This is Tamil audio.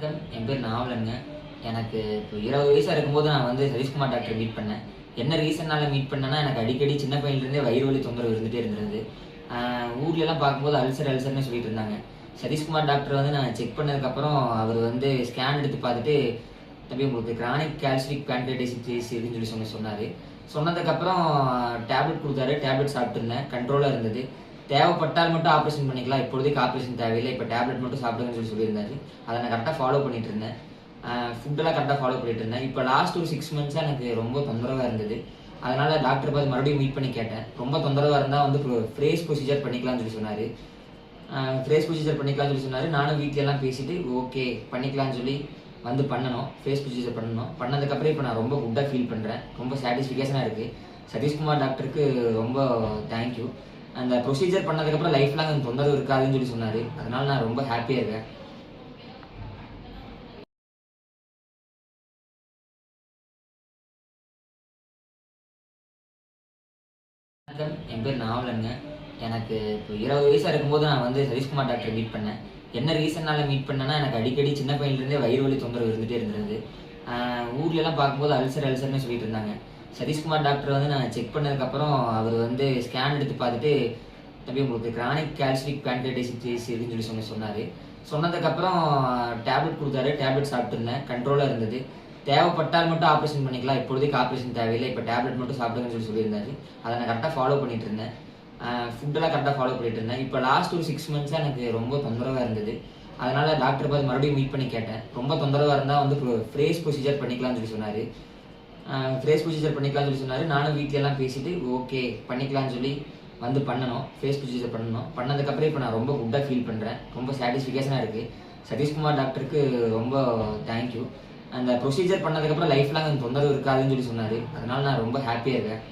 வணக்கம். என் பேர் நாவலனுங்க. எனக்கு இப்போ 20 வயசா இருக்கும்போது நான் வந்து சதீஷ்குமார் டாக்டர மீட் பண்ணேன். என்ன ரீசன்னால மீட் பண்ணேன்னா, எனக்கு அடிக்கடி சின்ன பையன்லேருந்தே வயிறு வலி தொந்தரவு இருந்துட்டே இருந்தது. ஊர்லலாம் பார்க்கும்போது அல்சர்னு சொல்லிட்டு இருந்தாங்க. சதீஷ்குமார் டாக்டர் வந்து நான் செக் பண்ணதுக்கப்புறம் அவர் வந்து ஸ்கேன் எடுத்து பார்த்துட்டு, "தம்பி உங்களுக்கு கிரானிக் கால்சிஃபிக் பேன்கிரியாடைட்டிஸ் இதுன்னு சொன்னாரு. சொன்னதுக்கப்புறம் டேப்லெட் குடுத்தாரு. டேப்லெட் சாப்பிட்டுருந்தேன். கண்ட்ரோலா இருந்தது. தேவைப்பட்டால் மட்டும் ஆப்ரேஷன் பண்ணிக்கலாம். இப்பொழுதைக்கு ஆப்ரேஷன் தேவையில்லை. இப்ப டேப்லெட் மட்டும் சாப்பிடுங்கன்னு சொல்லியிருந்தாரு. அத நான் கரெக்ட்டா ஃபாலோ பண்ணிட்டு இருந்தேன். ஃபுட்டெல்லாம் கரெக்ட்டா ஃபாலோ பண்ணிட்டு இருந்தேன். இப்ப லாஸ்ட் ஒரு 6 மந்த்ஸா எனக்கு ரொம்ப தொந்தரவா இருந்தது. அதனால டாக்டர பார்த்து மறுபடியும் மீட் பண்ணி கேட்டேன். ரொம்ப தொந்தரவா இருந்தா வந்து ஃப்ரேஸ் ப்ரொசீஜர் பண்ணிக்கலாம்னு சொன்னாரு. ஃப்ரேஸ் ப்ரொசீஜர் பண்ணிக்கலாம்னு சொன்னாரு. நானும் வீட்ல எல்லாம் பேசிட்டு ஓகே பண்ணிக்கலாம்னு சொல்லி வந்து பண்ணணும். ஃபேஸ் ப்ரொசீஜர் பண்ணணும். பண்ணதுக்கப்புறம் இப்ப நான் ரொம்ப குட்டா ஃபீல் பண்றேன். ரொம்ப சாட்டிஸ்ஃபிகேஷனா இருக்கு. சதீஷ்குமார் டாக்டருக்கு ரொம்ப தேங்க் யூ. அந்த ப்ரொசீஜர் பண்ணதுக்கப்புறம் லைஃப் லாங் அந்த தொந்தரவு இருக்காதுன்னு சொன்னாரு. அதனால நான் ரொம்ப ஹாப்பியா இருக்கேன். வணக்கம். என் பேர் நாவலனுங்க. எனக்கு இப்போ 20 வயசா இருக்கும்போது நான் வந்து சதீஷ்குமார் டாக்டர மீட் பண்ணேன். என்ன ரீசன்னால மீட் பண்ணேன்னா, எனக்கு அடிக்கடி சின்ன பையன்லேருந்தே வயிறு வலி தொந்தரவு இருந்துட்டே இருந்தது. ஊர்லலாம் பார்க்கும்போது அல்சர்னு சொல்லிட்டு இருந்தாங்க. சதீஷ்குமார் டாக்டர் வந்து நான் செக் பண்ணதுக்கப்புறம் அவர் வந்து ஸ்கேன் எடுத்து பார்த்துட்டு, "தம்பி உங்களுக்கு கிரானிக் கால்சிஃபிக் பேன்கிரியாடைட்டிஸ் இதுன்னு சொன்னாரு. சொன்னதுக்கப்புறம் டேப்லெட் குடுத்தாரு. டேப்லெட் சாப்பிட்டுருந்தேன். கண்ட்ரோலா இருந்தது. தேவைப்பட்டால் மட்டும் ஆப்ரேஷன் பண்ணிக்கலாம். இப்பொழுதைக்கு ஆப்ரேஷன் தேவையில்லை. இப்ப டேப்லெட் மட்டும் சாப்பிடுங்கன்னு சொல்லியிருந்தாரு. அத நான் கரெக்ட்டா ஃபாலோ பண்ணிட்டு இருந்தேன். ஃபுட்டெல்லாம் கரெக்ட்டா ஃபாலோ பண்ணிட்டு இருந்தேன். இப்ப லாஸ்ட் ஒரு 6 மந்த்ஸா எனக்கு ரொம்ப தொந்தரவா இருந்தது. அதனால டாக்டர பார்த்து மறுபடியும் மீட் பண்ணி கேட்டேன். ரொம்ப தொந்தரவா இருந்தா வந்து ஃப்ரேஸ் ப்ரொசீஜர் பண்ணிக்கலாம்னு சொன்னாரு. ஃபேஸ் ப்ரொசீஜர் பண்ணிக்கலாம்னு சொன்னாரு. நானும் வீட்ல எல்லாம் பேசிட்டு ஓகே பண்ணிக்கலாம்னு சொல்லி வந்து பண்ணணும். ஃபேஸ் ப்ரொசீஜர் பண்ணணும். பண்ணதுக்கப்புறம் இப்ப நான் ரொம்ப குட்டா ஃபீல் பண்றேன். ரொம்ப சாட்டிஸ்ஃபிகேஷனா இருக்கு. சதீஷ்குமார் டாக்டருக்கு ரொம்ப தேங்க் யூ. அந்த ப்ரொசீஜர் பண்ணதுக்கப்புறம் லைஃப் லாங் அந்த தொந்தரவு இருக்காதுன்னு சொன்னாரு. அதனால நான் ரொம்ப ஹாப்பியா இருக்கேன்.